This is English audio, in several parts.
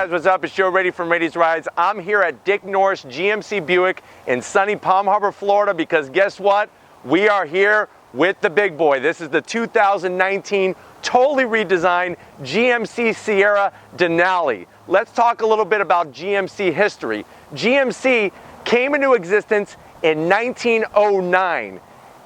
guys, what's up? It's Joe Raiti from Raiti's Rides. I'm here at Dick Norris GMC Buick in sunny Palm Harbor, Florida, because guess what? We are here with the big boy. This is the 2019 totally redesigned GMC Sierra Denali. Let's talk a little bit about GMC history. GMC came into existence in 1909.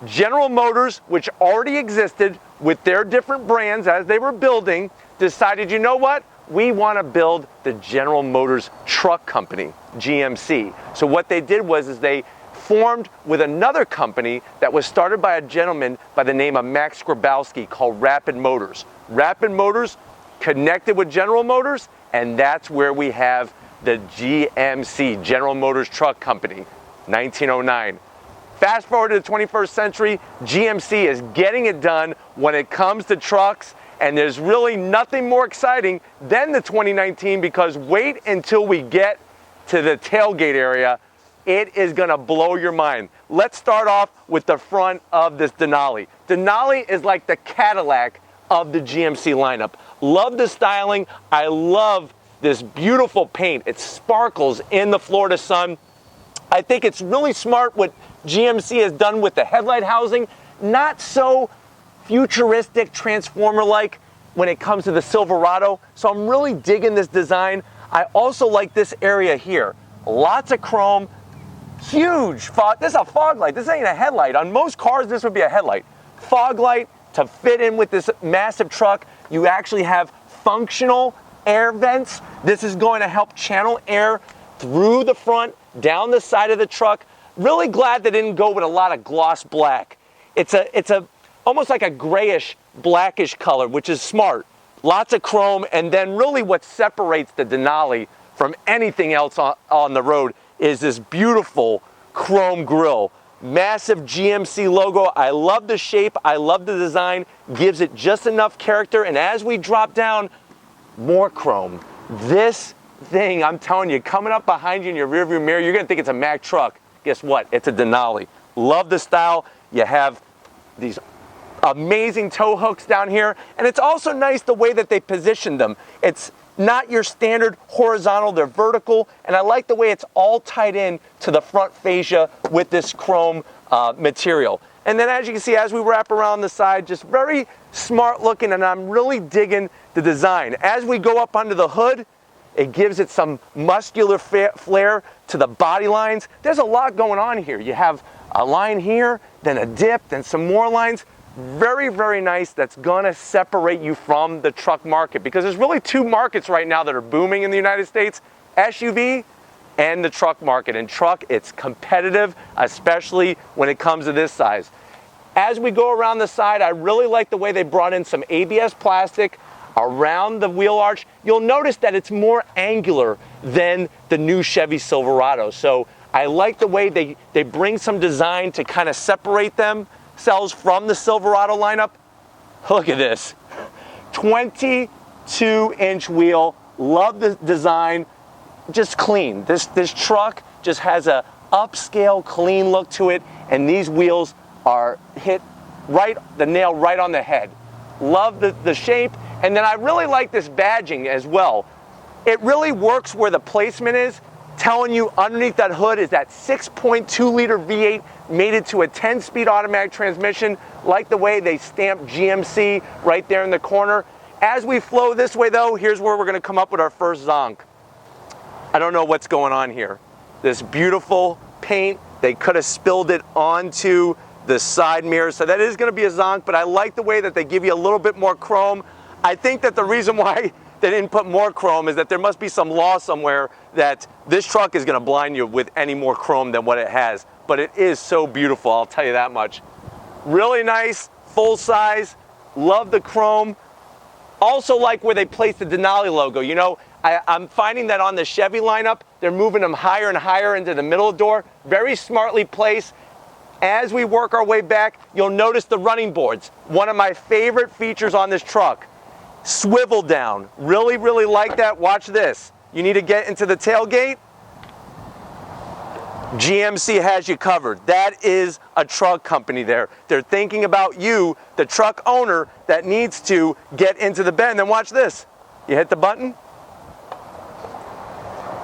General Motors, which already existed with their different brands as they were building, decided, you know what? We want to build the General Motors truck company, GMC. So what they did was they formed with another company that was started by a gentleman by the name of Max Grabowski called Rapid Motors. Rapid Motors connected with General Motors, and that's where we have the GMC, General Motors Truck Company, 1909. Fast forward to the 21st century, GMC is getting it done when it comes to trucks, and there's really nothing more exciting than the 2019, because wait until we get to the tailgate area. It is gonna blow your mind. Let's start off with the front of this Denali. Denali is like the Cadillac of the GMC lineup. Love the styling. I love this beautiful paint. It sparkles in the Florida sun. I think it's really smart what GMC has done with the headlight housing. Not so futuristic, transformer-like when it comes to the Silverado. So I'm really digging this design. I also like this area here. Lots of chrome, huge fog. This is a fog light. This ain't a headlight. On most cars, this would be a headlight. Fog light to fit in with this massive truck. You actually have functional air vents. This is going to help channel air through the front, down the side of the truck. Really glad they didn't go with a lot of gloss black. It's a almost like a grayish, blackish color, which is smart. Lots of chrome, and then really what separates the Denali from anything else on the road is this beautiful chrome grille. Massive GMC logo. I love the shape, I love the design, gives it just enough character, and as we drop down, more chrome. This thing, I'm telling you, coming up behind you in your rearview mirror, you're gonna think it's a Mack truck. Guess what? It's a Denali. Love the style. You have these amazing tow hooks down here, and it's also nice the way that they position them. It's not your standard horizontal, they're vertical, and I like the way it's all tied in to the front fascia with this chrome material. And then as you can see, as we wrap around the side, just very smart looking, and I'm really digging the design. As we go up under the hood, it gives it some muscular flair to the body lines. There's a lot going on here. You have a line here, then a dip, then some more lines. Very, very nice. That's gonna separate you from the truck market, because there's really two markets right now that are booming in the United States, SUV and the truck market. And truck, it's competitive, especially when it comes to this size. As we go around the side, I really like the way they brought in some ABS plastic around the wheel arch. You'll notice that it's more angular than the new Chevy Silverado. So I like the way they bring some design to kind of separate themselves from the Silverado lineup. Look at this, 22-inch wheel. Love the design, just clean. This truck just has a upscale, clean look to it, and these wheels are hit the nail right on the head. Love the shape. And then I really like this badging as well. It really works where the placement is, telling you underneath that hood is that 6.2 liter V8 mated to a 10-speed automatic transmission. Like the way they stamped GMC right there in the corner. As we flow this way though, here's where we're gonna come up with our first zonk. I don't know what's going on here. This beautiful paint, they could have spilled it onto the side mirror, so that is gonna be a zonk, but I like the way that they give you a little bit more chrome. I think that the reason why they didn't put more chrome is that there must be some law somewhere that this truck is gonna blind you with any more chrome than what it has. But it is so beautiful, I'll tell you that much. Really nice, full size, love the chrome. Also like where they placed the Denali logo. You know, I'm finding that on the Chevy lineup, they're moving them higher and higher into the middle of the door. Very smartly placed. As we work our way back, you'll notice the running boards. One of my favorite features on this truck. Swivel down. Really, really like that. Watch this. You need to get into the tailgate. GMC has you covered. That is a truck company there. They're thinking about you, the truck owner that needs to get into the bed. And then watch this. You hit the button.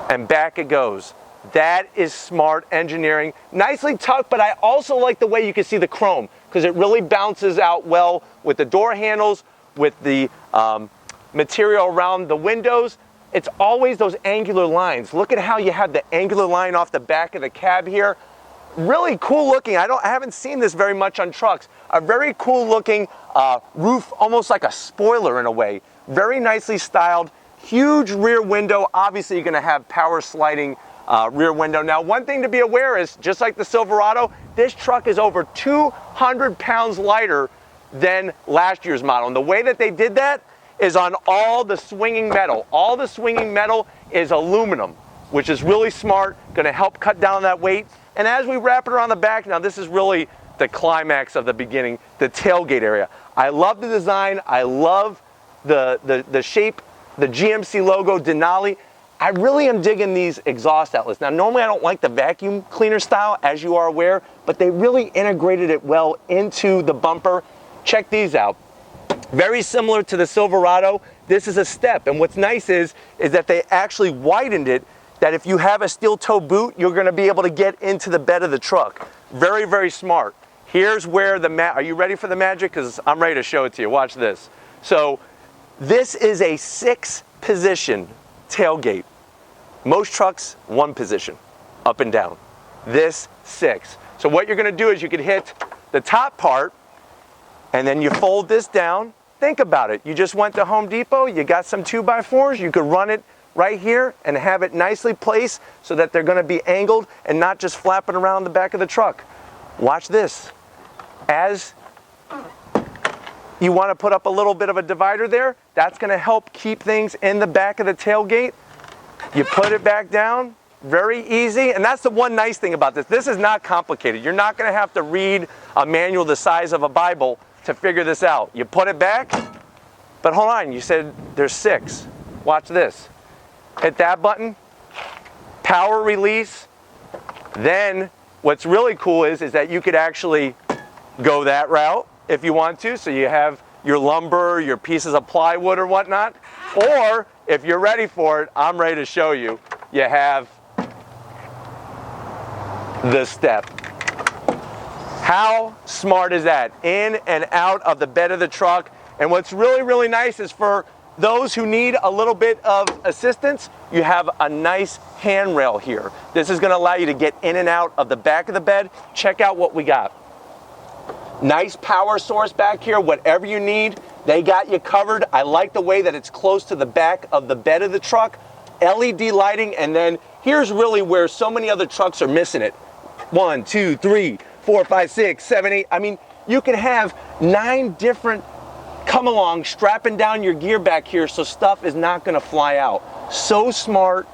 and back it goes. That is smart engineering. Nicely tucked, but I also like the way you can see the chrome because it really bounces out well with the door handles, with the material around the windows. It's always those angular lines. Look at how you have the angular line off the back of the cab here. Really cool looking. I haven't seen this very much on trucks. A very cool looking roof, almost like a spoiler in a way. Very nicely styled. Huge rear window. Obviously, you're going to have power sliding rear window. Now, one thing to be aware is, just like the Silverado, this truck is over 200 pounds lighter than last year's model. And the way that they did that is on all the swinging metal. All the swinging metal is aluminum, which is really smart, going to help cut down that weight. And as we wrap it around the back, now this is really the climax of the beginning, the tailgate area. I love the design. I love the shape, the GMC logo, Denali. I really am digging these exhaust outlets. Now, normally I don't like the vacuum cleaner style, as you are aware, but they really integrated it well into the bumper. Check these out. Very similar to the Silverado, this is a step. And what's nice is that they actually widened it, that if you have a steel toe boot, you're gonna be able to get into the bed of the truck. Very, very smart. Here's where are you ready for the magic? Because I'm ready to show it to you. Watch this. So this is a 6-position tailgate. Most trucks, 1 position, up and down. This 6. So what you're gonna do is you could hit the top part and then you fold this down. Think about it. You just went to Home Depot, you got some 2x4s, you could run it right here and have it nicely placed so that they're gonna be angled and not just flapping around the back of the truck. Watch this. As you wanna put up a little bit of a divider there, that's gonna help keep things in the back of the tailgate. You put it back down, very easy. And that's the one nice thing about this. This is not complicated. You're not gonna have to read a manual the size of a Bible to figure this out. You put it back, but hold on, you said there's 6. Watch this. Hit that button, power release. Then what's really cool is that you could actually go that route if you want to. So you have your lumber, your pieces of plywood or whatnot. Or if you're ready for it, I'm ready to show you. You have the step. How smart is that? In and out of the bed of the truck. And what's really, really nice is for those who need a little bit of assistance, you have a nice handrail here. This is gonna allow you to get in and out of the back of the bed. Check out what we got. Nice power source back here. Whatever you need, they got you covered. I like the way that it's close to the back of the bed of the truck. LED lighting, and then here's really where so many other trucks are missing it. 1, 2, 3, 4, 5, 6, 7, 8. I mean, you can have 9 different come along strapping down your gear back here so stuff is not gonna fly out. So smart.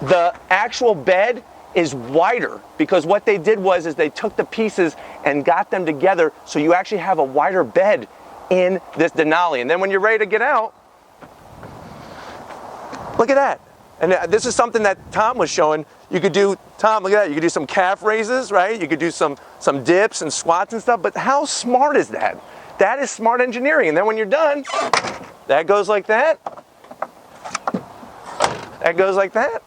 The actual bed is wider because what they did was they took the pieces and got them together so you actually have a wider bed in this Denali. And then when you're ready to get out, look at that. And this is something that Tom was showing. You could do, Tom, look at that. You could do some calf raises, right? You could do some dips and squats and stuff, but how smart is that? That is smart engineering. And then when you're done, that goes like that. That goes like that.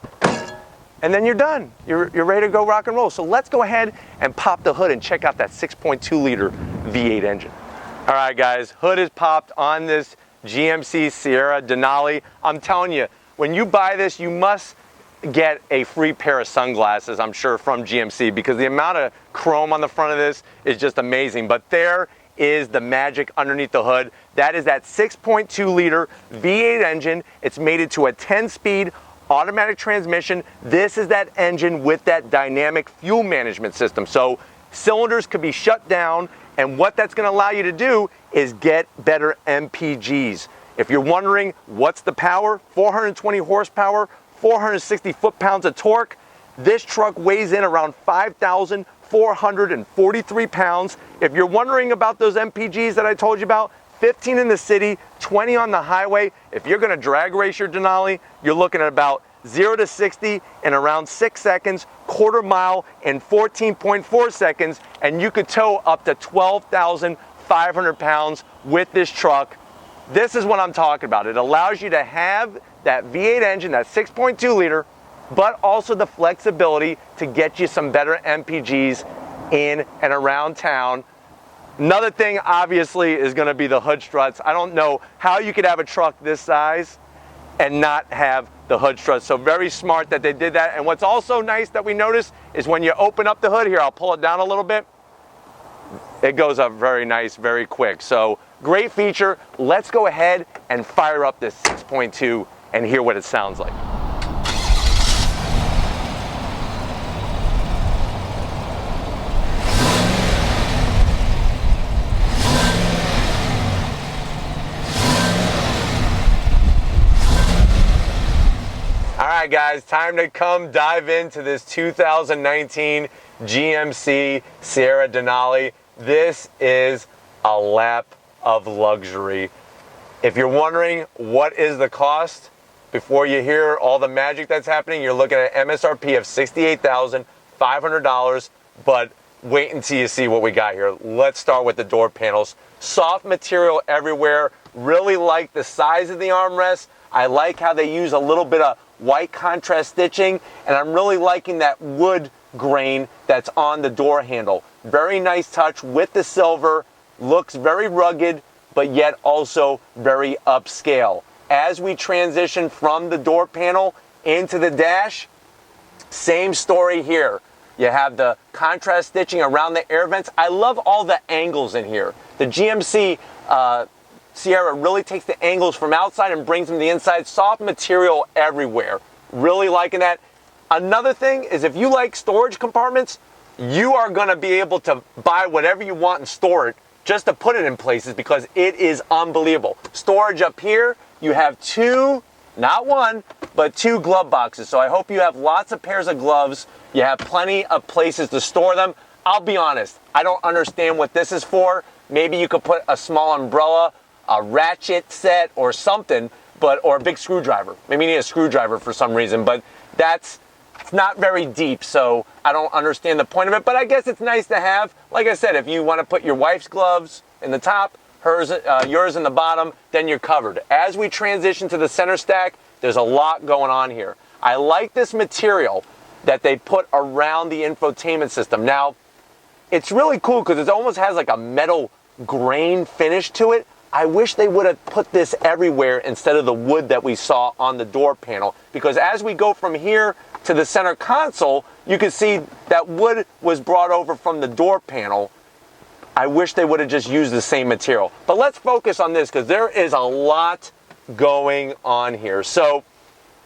And then you're done. You're ready to go rock and roll. So let's go ahead and pop the hood and check out that 6.2 liter V8 engine. All right, guys, hood is popped on this GMC Sierra Denali. I'm telling you, when you buy this, you must get a free pair of sunglasses, I'm sure, from GMC, because the amount of chrome on the front of this is just amazing. But there is the magic underneath the hood. That is that 6.2 liter V8 engine. It's mated to a 10-speed automatic transmission. This is that engine with that dynamic fuel management system. So cylinders could be shut down, and what that's going to allow you to do is get better MPGs. If you're wondering what's the power, 420 horsepower, 460 foot-pounds of torque. This truck weighs in around 5,443 pounds. If you're wondering about those MPGs that I told you about, 15 in the city, 20 on the highway. If you're gonna drag race your Denali, you're looking at about 0 to 60 in around 6 seconds, quarter mile in 14.4 seconds, and you could tow up to 12,500 pounds with this truck. This is what I'm talking about. It allows you to have that V8 engine, that 6.2 liter, but also the flexibility to get you some better MPGs in and around town. Another thing, obviously, is going to be the hood struts. I don't know how you could have a truck this size and not have the hood struts. So very smart that they did that. And what's also nice that we noticed is when you open up the hood here, I'll pull it down a little bit, it goes up very nice, very quick. So great feature. Let's go ahead and fire up this 6.2 and hear what it sounds like. All right, guys, time to come dive into this 2019 GMC Sierra Denali. This is a lap of luxury. If you're wondering what is the cost, before you hear all the magic that's happening, you're looking at MSRP of $68,500, but wait until you see what we got here. Let's start with the door panels. Soft material everywhere. Really like the size of the armrest. I like how they use a little bit of white contrast stitching, and I'm really liking that wood grain that's on the door handle. Very nice touch with the silver. Looks very rugged, but yet also very upscale. As we transition from the door panel into the dash, same story here. You have the contrast stitching around the air vents. I love all the angles in here. The GMC Sierra really takes the angles from outside and brings them to the inside. Soft material everywhere. Really liking that. Another thing is, if you like storage compartments, you are going to be able to buy whatever you want and store it just to put it in places, because it is unbelievable. Storage up here, you have two, not one, but two glove boxes. So I hope you have lots of pairs of gloves. You have plenty of places to store them. I'll be honest, I don't understand what this is for. Maybe you could put a small umbrella, a ratchet set or something, or a big screwdriver. Maybe you need a screwdriver for some reason, but it's not very deep, so I don't understand the point of it, but I guess it's nice to have. Like I said, if you want to put your wife's gloves in the top, yours in the bottom, then you're covered. As we transition to the center stack, there's a lot going on here. I like this material that they put around the infotainment system. Now, it's really cool because it almost has like a metal grain finish to it. I wish they would have put this everywhere instead of the wood that we saw on the door panel, because as we go from here to the center console, you can see that wood was brought over from the door panel. I wish they would have just used the same material. But let's focus on this because there is a lot going on here. So,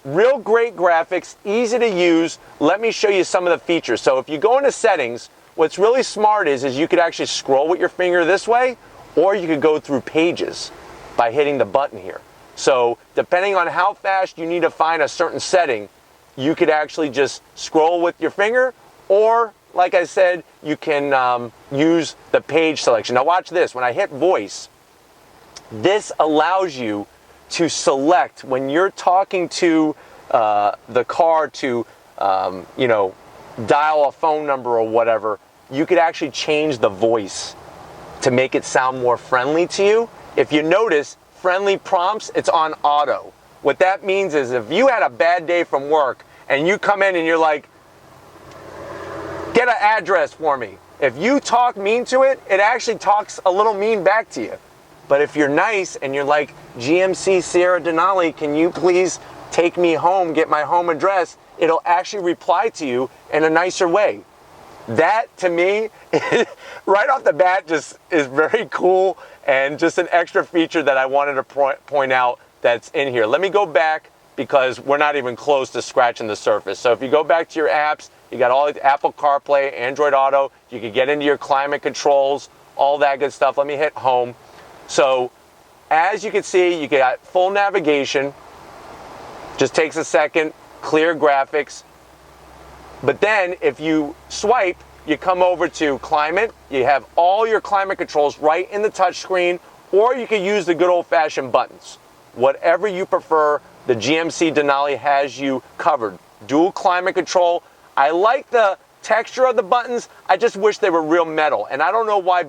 real great graphics, easy to use. Let me show you some of the features. So if you go into settings, what's really smart is you could actually scroll with your finger this way, or you could go through pages by hitting the button here. So depending on how fast you need to find a certain setting, you could actually just scroll with your finger, or like I said, you can use the page selection. Now watch this. When I hit voice, this allows you to select when you're talking to the car to, dial a phone number or whatever. You could actually change the voice to make it sound more friendly to you. If you notice, friendly prompts, it's on auto. What that means is if you had a bad day from work and you come in and you're like, get an address for me. If you talk mean to it, it actually talks a little mean back to you. But if you're nice and you're like, GMC Sierra Denali, can you please take me home, get my home address, it'll actually reply to you in a nicer way. That, to me, right off the bat, just is very cool and just an extra feature that I wanted to point out that's in here. Let me go back because we're not even close to scratching the surface. So if you go back to your apps, you got all the Apple CarPlay, Android Auto, you can get into your climate controls, all that good stuff. Let me hit home. So as you can see, you got full navigation, just takes a second, clear graphics. But then if you swipe, you come over to climate, you have all your climate controls right in the touch screen, or you can use the good old-fashioned buttons. Whatever you prefer, the GMC Denali has you covered. Dual climate control. I like the texture of the buttons. I just wish they were real metal. And I don't know why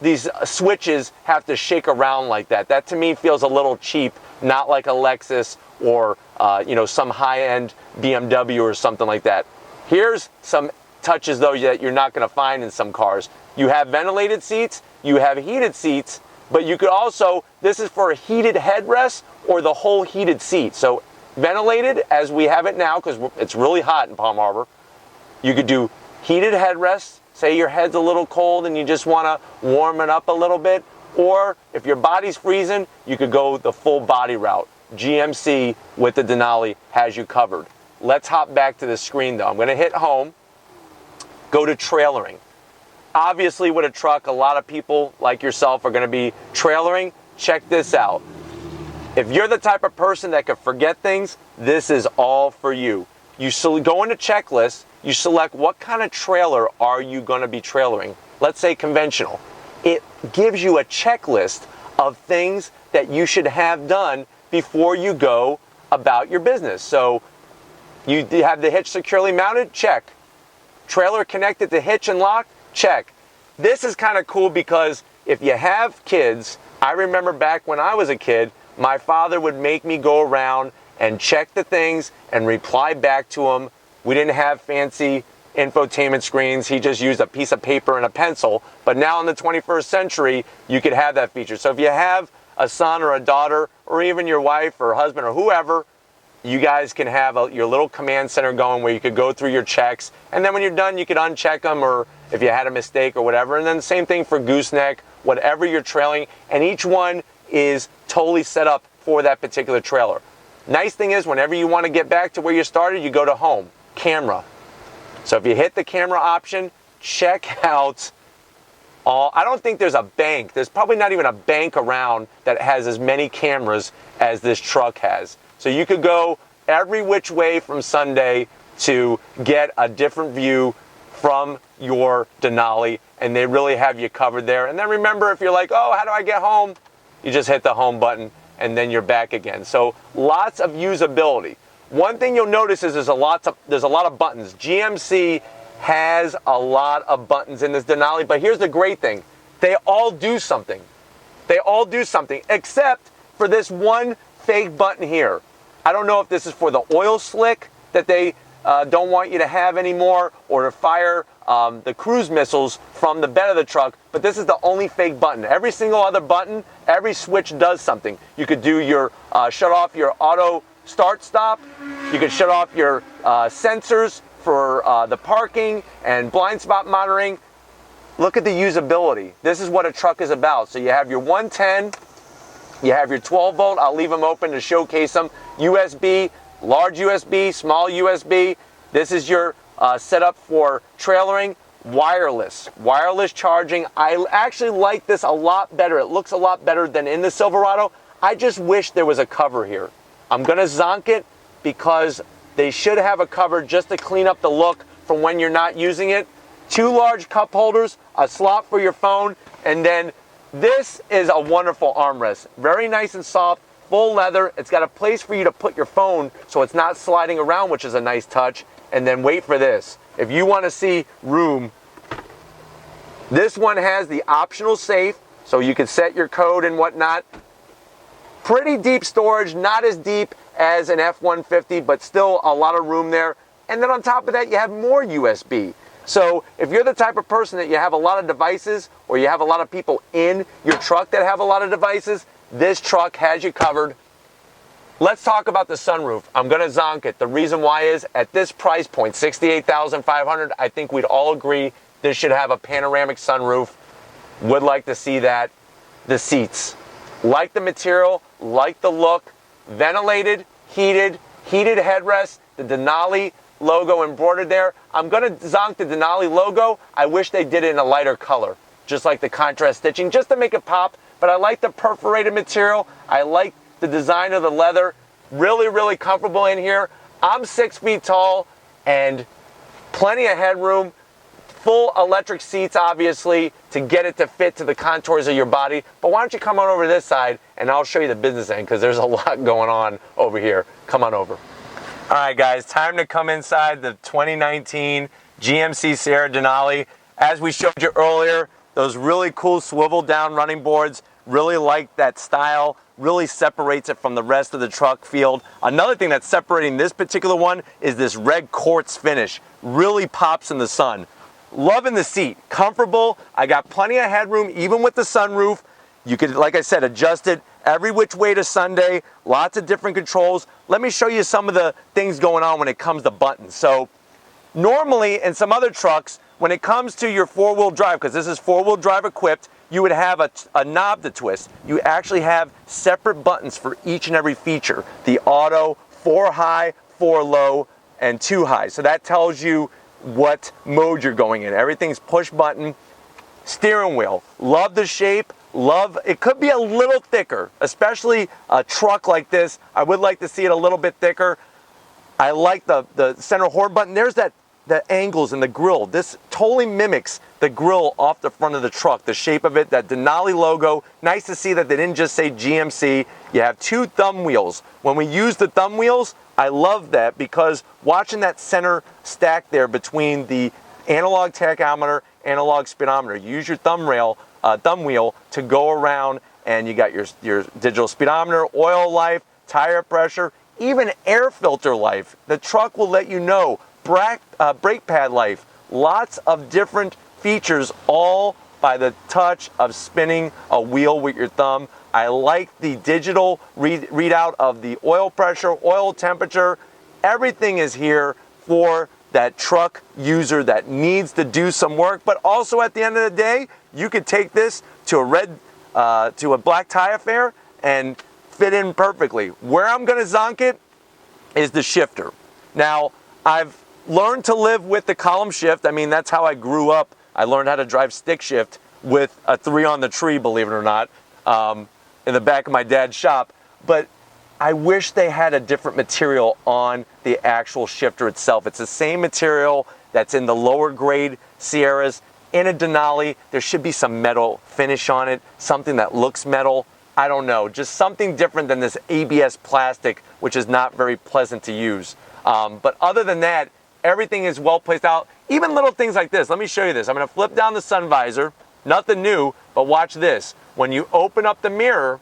these switches have to shake around like that. That to me feels a little cheap, not like a Lexus or some high-end BMW or something like that. Here's some touches though that you're not going to find in some cars. You have ventilated seats, you have heated seats, but you could also, this is for a heated headrest or the whole heated seat. So ventilated as we have it now, because it's really hot in Palm Harbor. You could do heated headrests, say your head's a little cold and you just want to warm it up a little bit, or if your body's freezing, you could go the full body route. GMC with the Denali has you covered. Let's hop back to the screen though. I'm going to hit home, go to trailering. Obviously with a truck, a lot of people like yourself are going to be trailering. Check this out. If you're the type of person that can forget things, this is all for you. You go into checklist, you select what kind of trailer are you going to be trailering. Let's say conventional. It gives you a checklist of things that you should have done before you go about your business. So you have the hitch securely mounted? Check. Trailer connected to hitch and lock? Check. This is kind of cool because if you have kids, I remember back when I was a kid, my father would make me go around and check the things and reply back to him. We didn't have fancy infotainment screens. He just used a piece of paper and a pencil. But now in the 21st century, you could have that feature. So if you have a son or a daughter, or even your wife or husband or whoever, you guys can have your little command center going where you could go through your checks. And then when you're done, you could uncheck them, or if you had a mistake or whatever. And then the same thing for gooseneck, whatever you're trailing. And each one is totally set up for that particular trailer. Nice thing is, whenever you want to get back to where you started, you go to home, camera. So if you hit the camera option, check out all. I don't think there's a bank. There's probably not even a bank around that has as many cameras as this truck has. So you could go every which way from Sunday to get a different view from your Denali, and they really have you covered there. And then remember, if you're like, oh, how do I get home? You just hit the home button and then you're back again. So lots of usability. One thing you'll notice is there's a lot of buttons. GMC has a lot of buttons in this Denali, but here's the great thing. They all do something. They all do something, except for this one fake button here. I don't know if this is for the oil slick that they don't want you to have anymore, or to fire the cruise missiles from the bed of the truck, but this is the only fake button. Every single other button, every switch does something. You could do your shut off your auto start stop. You could shut off your sensors for the parking and blind spot monitoring. Look at the usability. This is what a truck is about. So you have your 110, you have your 12 volt. I'll leave them open to showcase them. USB, large USB, small USB. This is your setup for trailering. Wireless charging. I actually like this a lot better. It looks a lot better than in the Silverado. I just wish there was a cover here. I'm gonna zonk it because they should have a cover just to clean up the look from when you're not using it. 2 large cup holders, a slot for your phone, and then this is a wonderful armrest. Very nice and soft, full leather. It's got a place for you to put your phone so it's not sliding around, which is a nice touch. And then wait for this. If you want to see room, this one has the optional safe, so you can set your code and whatnot. Pretty deep storage, not as deep as an F-150, but still a lot of room there. And then on top of that, you have more USB. So if you're the type of person that you have a lot of devices, or you have a lot of people in your truck that have a lot of devices, this truck has you covered. Let's talk about the sunroof. I'm going to zonk it. The reason why is, at this price point, $68,500, I think we'd all agree this should have a panoramic sunroof. Would like to see that. The seats. Like the material, like the look. Ventilated, heated headrest, the Denali logo embroidered there. I'm going to zonk the Denali logo. I wish they did it in a lighter color, just like the contrast stitching, just to make it pop. But I like the perforated material. I like the design of the leather. Really, really comfortable in here. I'm 6 feet tall and plenty of headroom. Full electric seats, obviously, to get it to fit to the contours of your body. But why don't you come on over to this side and I'll show you the business end, because there's a lot going on over here. Come on over. All right, guys, time to come inside the 2019 GMC Sierra Denali. As we showed you earlier, those really cool swivel down running boards, Really like that style. Really separates it from the rest of the truck field. Another thing that's separating this particular one is this red quartz finish. Really pops in the sun. Loving the seat. Comfortable. I got plenty of headroom even with the sunroof. You could, like I said, adjust it every which way to Sunday. Lots of different controls. Let me show you some of the things going on when it comes to buttons. So normally in some other trucks, when it comes to your four-wheel drive, because this is four-wheel drive equipped, you would have a knob to twist. You actually have separate buttons for each and every feature. The auto, 4 high, 4 low, and 2 high. So that tells you what mode you're going in. Everything's push button. Steering wheel. Love the shape. Love, it could be a little thicker, especially a truck like this. I would like to see it a little bit thicker. I like the center horn button. There's the angles in the grill. This totally mimics the grill off the front of the truck, the shape of it, that Denali logo. Nice to see that they didn't just say GMC. You have 2 thumb wheels. When we use the thumb wheels, I love that because watching that center stack there between the analog tachometer, analog speedometer, you use your thumb wheel to go around, and you got your digital speedometer, oil life, tire pressure, even air filter life. The truck will let you know. Brake pad life. Lots of different features, all by the touch of spinning a wheel with your thumb. I like the digital readout of the oil pressure, oil temperature. Everything is here for that truck user that needs to do some work, but also at the end of the day, you could take this to a black tie affair and fit in perfectly. Where I'm going to zonk it is the shifter. Now, I've learned to live with the column shift. I mean, that's how I grew up. I learned how to drive stick shift with a 3 on the tree, believe it or not, in the back of my dad's shop. But I wish they had a different material on the actual shifter itself. It's the same material that's in the lower grade Sierras. In a Denali, there should be some metal finish on it, something that looks metal. I don't know, just something different than this ABS plastic, which is not very pleasant to use. But other than that, everything is well placed out. Even little things like this. Let me show you this. I'm going to flip down the sun visor. Nothing new, but watch this. When you open up the mirror,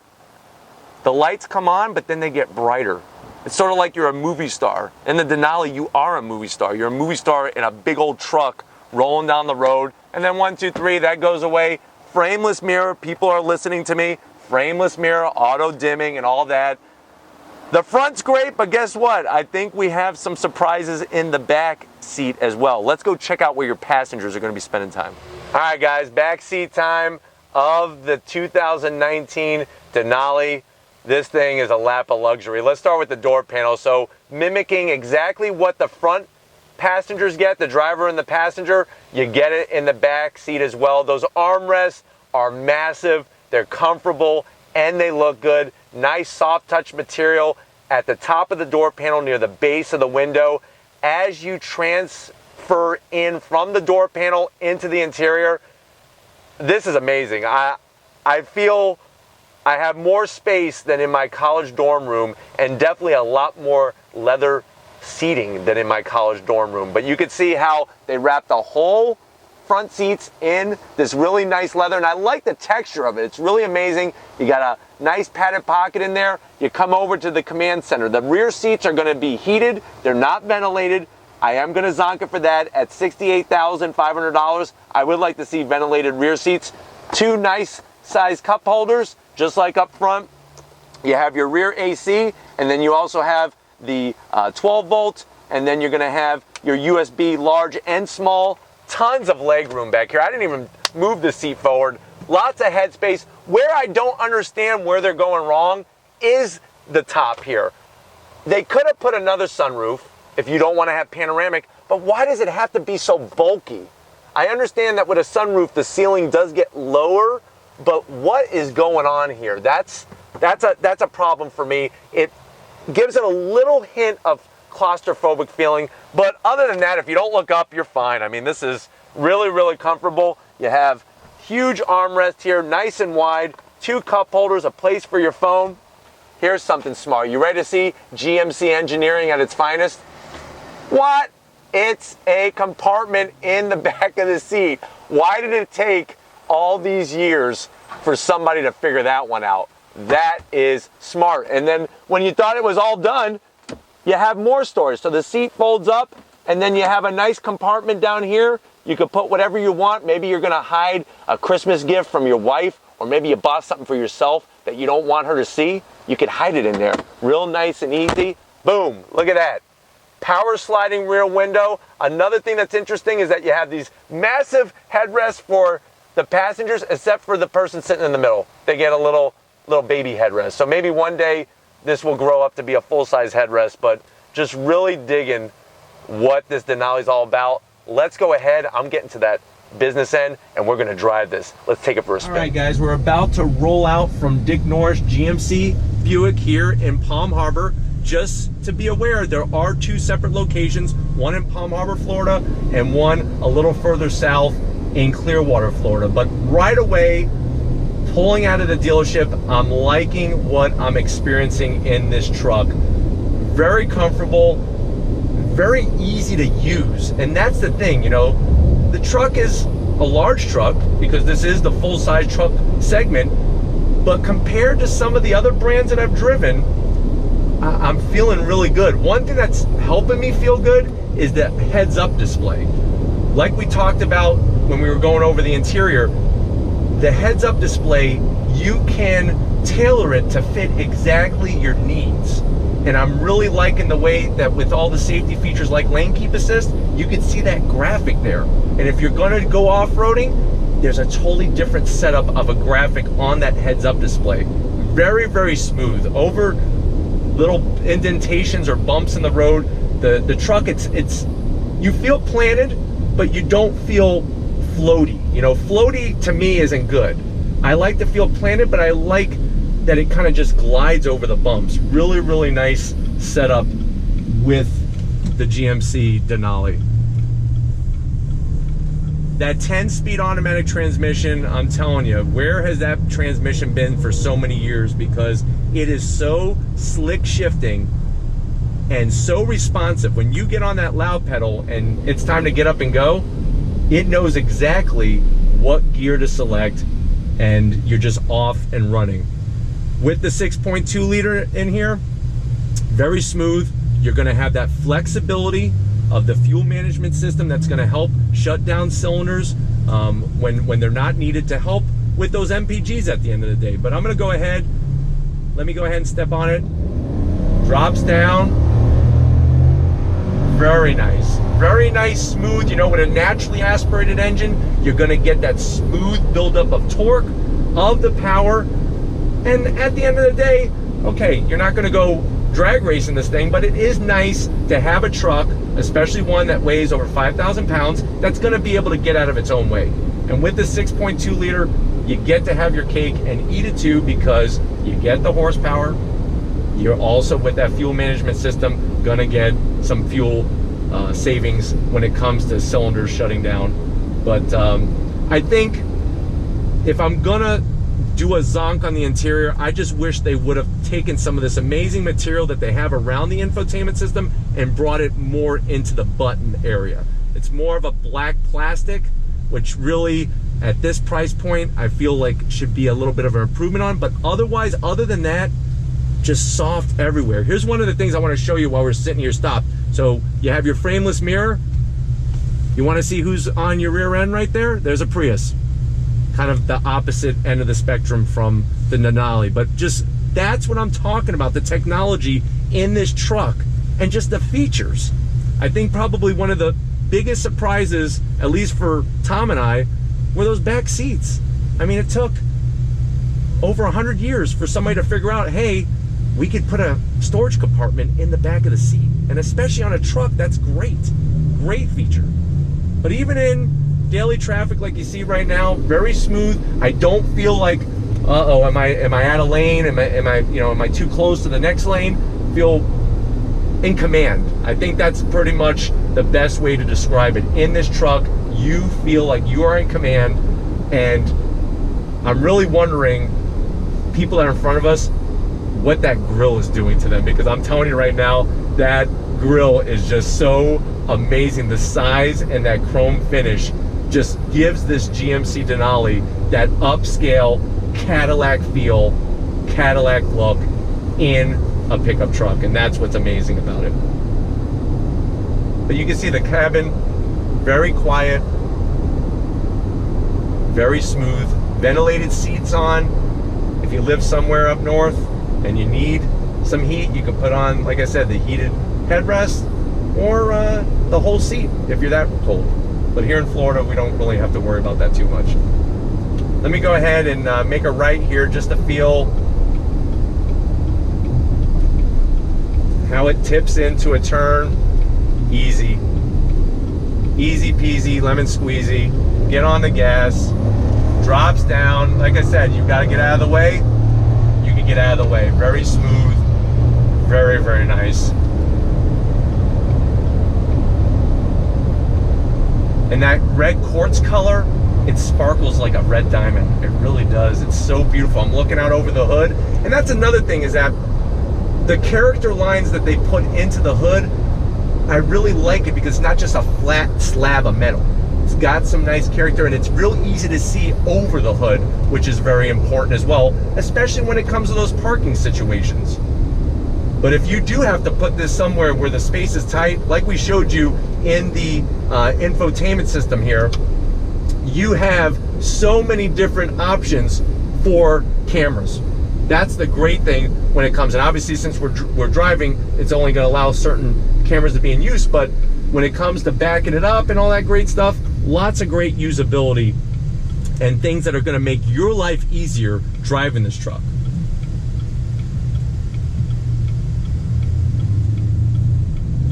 the lights come on, but then they get brighter. It's sort of like you're a movie star. In the Denali, you are a movie star. You're a movie star in a big old truck rolling down the road. And then 1, 2, 3, that goes away. Frameless mirror. People are listening to me. Frameless mirror, auto dimming, and all that. The front's great, but guess what? I think we have some surprises in the back seat as well. Let's go check out where your passengers are going to be spending time. All right, guys, back seat time of the 2019 Denali. This thing is a lap of luxury. Let's start with the door panel. So mimicking exactly what the front passengers get, the driver and the passenger, you get it in the back seat as well. Those armrests are massive. They're comfortable and they look good. Nice soft touch material at the top of the door panel near the base of the window. As you transfer in from the door panel into the interior, this is amazing. I feel I have more space than in my college dorm room, and definitely a lot more leather seating than in my college dorm room. But you can see how they wrap the whole front seats in this really nice leather, and I like the texture of it. It's really amazing. You got a nice padded pocket in there. You come over to the command center. The rear seats are going to be heated. They're not ventilated. I am going to zonk it for that at $68,500. I would like to see ventilated rear seats. 2 nice size cup holders, just like up front. You have your rear AC, and then you also have the 12 volt, and then you're going to have your USB large and small. Tons of leg room back here. I didn't even move the seat forward. Lots of headspace. Where I don't understand where they're going wrong is the top here. They could have put another sunroof if you don't want to have panoramic, but why does it have to be so bulky? I understand that with a sunroof, the ceiling does get lower, but what is going on here? That's a problem for me. It gives it a little hint of claustrophobic feeling, but other than that, if you don't look up, you're fine. I mean, this is really, really comfortable. You have huge armrest here, nice and wide, 2 cup holders, a place for your phone. Here's something smart. You ready to see GMC engineering at its finest? What? It's a compartment in the back of the seat. Why did it take all these years for somebody to figure that one out. That is smart. And then when you thought it was all done, you have more storage. So the seat folds up, and then you have a nice compartment down here. You could put whatever you want. Maybe you're gonna hide a Christmas gift from your wife, or maybe you bought something for yourself that you don't want her to see. You could hide it in there. Real nice and easy. Boom, look at that. Power sliding rear window. Another thing that's interesting is that you have these massive headrests for the passengers, except for the person sitting in the middle. They get a little baby headrest. So maybe one day this will grow up to be a full-size headrest, but just really digging what this Denali is all about. Let's go ahead. I'm getting to that business end, and we're gonna drive this. Let's take it for a spin. All right, guys, we're about to roll out from Dick Norris GMC Buick here in Palm Harbor. Just to be aware, there are two separate locations, one in Palm Harbor, Florida, and one a little further south in Clearwater, Florida. But right away, pulling out of the dealership, I'm liking what I'm experiencing in this truck. Very comfortable, very easy to use. And that's the thing, you know, the truck is a large truck because this is the full-size truck segment, but compared to some of the other brands that I've driven, I'm feeling really good. One thing that's helping me feel good is the heads-up display. Like we talked about when we were going over the interior, the heads-up display, you can tailor it to fit exactly your needs. And I'm really liking the way that with all the safety features like lane keep assist, you can see that graphic there. And if you're gonna go off-roading, there's a totally different setup of a graphic on that heads-up display. Very, very smooth. Over little indentations or bumps in the road, the truck, it's you feel planted, but you don't feel floaty. You know, floaty to me isn't good. I like to feel planted, but I like that it kind of just glides over the bumps. Really, really nice setup with the GMC Denali. That 10-speed automatic transmission, I'm telling you, where has that transmission been for so many years? Because it is so slick shifting and so responsive. When you get on that loud pedal and it's time to get up and go, it knows exactly what gear to select, and you're just off and running. With the 6.2 liter in here, very smooth. You're gonna have that flexibility of the fuel management system that's gonna help shut down cylinders when they're not needed, to help with those MPGs at the end of the day. But I'm gonna go ahead, let me go ahead and step on it. Drops down, very nice, smooth. You know, with a naturally aspirated engine, you're gonna get that smooth buildup of torque, of the power. And at the end of the day, okay, you're not gonna go drag racing this thing, but it is nice to have a truck, especially one that weighs over 5,000 pounds, that's gonna be able to get out of its own way. And with the 6.2 liter, you get to have your cake and eat it too, because you get the horsepower. You're also, with that fuel management system, gonna get some fuel savings when it comes to cylinders shutting down. But I think if I'm gonna do a zonk on the interior, I just wish they would have taken some of this amazing material that they have around the infotainment system and brought it more into the button area. It's more of a black plastic, which really, at this price point, I feel like should be a little bit of an improvement on. But otherwise, other than that, just soft everywhere. Here's one of the things I want to show you while we're sitting here stopped. So you have your frameless mirror. You want to see who's on your rear end right there? There's a Prius. Kind of the opposite end of the spectrum from the Denali. But just, that's what I'm talking about, the technology in this truck and just the features. I think probably one of the biggest surprises, at least for Tom and I, were those back seats. I mean, it took over 100 years for somebody to figure out, hey, we could put a storage compartment in the back of the seat. And especially on a truck, that's great. Great feature. But even in daily traffic like you see right now, very smooth. I don't feel like, uh-oh, am I out of lane? Am I too close to the next lane? Feel in command. I think that's pretty much the best way to describe it. In this truck, you feel like you are in command, and I'm really wondering, people that are in front of us, what that grill is doing to them, because I'm telling you right now, that grill is just so amazing. The size and that chrome finish just gives this GMC Denali that upscale Cadillac feel, Cadillac look in a pickup truck, and that's what's amazing about it. But you can see the cabin, very quiet, very smooth, ventilated seats on. If you live somewhere up north and you need some heat, you can put on, like I said, the heated headrest or the whole seat if you're that cold. But here in Florida, we don't really have to worry about that too much. Let me go ahead and make a right here just to feel how it tips into a turn. Easy. Easy peasy, lemon squeezy. Get on the gas. Drops down. Like I said, you've got to get out of the way. You can get out of the way. Very smooth. Very, very nice. And that red quartz color, it sparkles like a red diamond. It really does. It's so beautiful. I'm looking out over the hood. And that's another thing, is that the character lines that they put into the hood, I really like it because it's not just a flat slab of metal. It's got some nice character, and it's real easy to see over the hood, which is very important as well, especially when it comes to those parking situations. But if you do have to put this somewhere where the space is tight, like we showed you in the infotainment system here, you have so many different options for cameras. That's the great thing when it comes, and obviously since we're driving, it's only going to allow certain cameras to be in use, but when it comes to backing it up and all that great stuff, lots of great usability and things that are going to make your life easier driving this truck.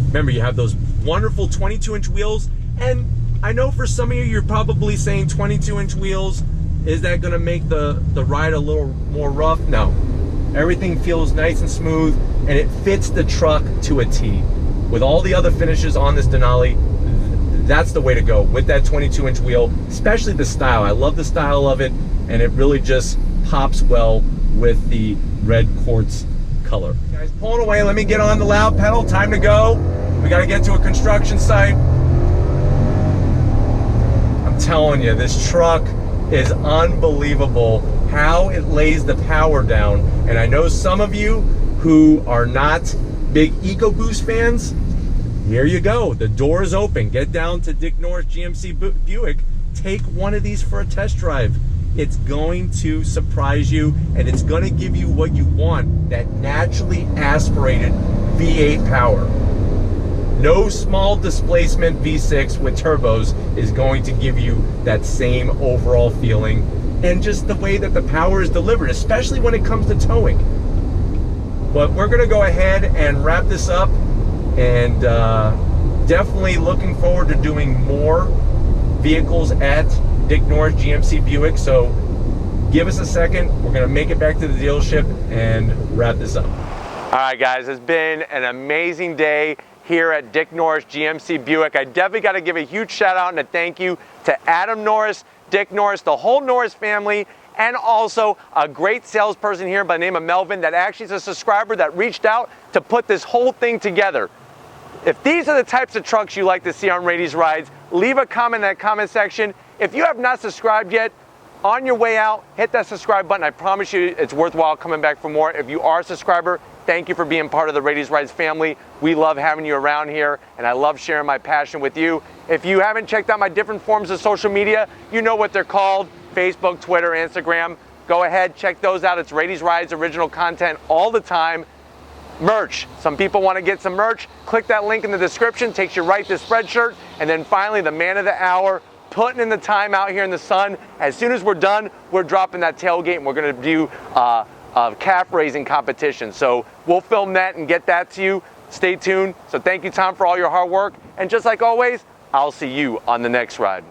Remember, you have those wonderful 22-inch wheels, and I know for some of you, you're probably saying 22-inch wheels, is that going to make the ride a little more rough? No. Everything feels nice and smooth, and it fits the truck to a T. With all the other finishes on this Denali, that's the way to go with that 22-inch wheel, especially the style. I love the style of it, and it really just pops well with the red quartz color. Guys, pulling away. Let me get on the loud pedal. Time to go. We got to get to a construction site. I'm telling you, this truck is unbelievable how it lays the power down. And I know some of you who are not big EcoBoost fans, here you go. The door is open. Get down to Dick Norris GMC Buick. Take one of these for a test drive. It's going to surprise you, and it's going to give you what you want, that naturally aspirated V8 power. No small displacement V6 with turbos is going to give you that same overall feeling, and just the way that the power is delivered, especially when it comes to towing. But we're going to go ahead and wrap this up, and definitely looking forward to doing more vehicles at Dick Norris GMC Buick. So give us a second. We're going to make it back to the dealership and wrap this up. All right, guys, it's been an amazing day here at Dick Norris GMC Buick. I definitely got to give a huge shout out and a thank you to Adam Norris, Dick Norris, the whole Norris family, and also a great salesperson here by the name of Melvin that actually is a subscriber that reached out to put this whole thing together. If these are the types of trucks you like to see on Raiti's Rides, leave a comment in that comment section. If you have not subscribed yet, on your way out, hit that subscribe button. I promise you it's worthwhile coming back for more. If you are a subscriber, thank you for being part of the Raiti's Rides family. We love having you around here, and I love sharing my passion with you. If you haven't checked out my different forms of social media, you know what they're called: Facebook, Twitter, Instagram. Go ahead, check those out. It's Raiti's Rides original content all the time. Merch. Some people want to get some merch. Click that link in the description, takes you right to Spreadshirt. And then finally, the man of the hour, putting in the time out here in the sun. As soon as we're done, we're dropping that tailgate, and we're going to do a calf raising competition. So we'll film that and get that to you. Stay tuned. So thank you, Tom, for all your hard work. And just like always, I'll see you on the next ride.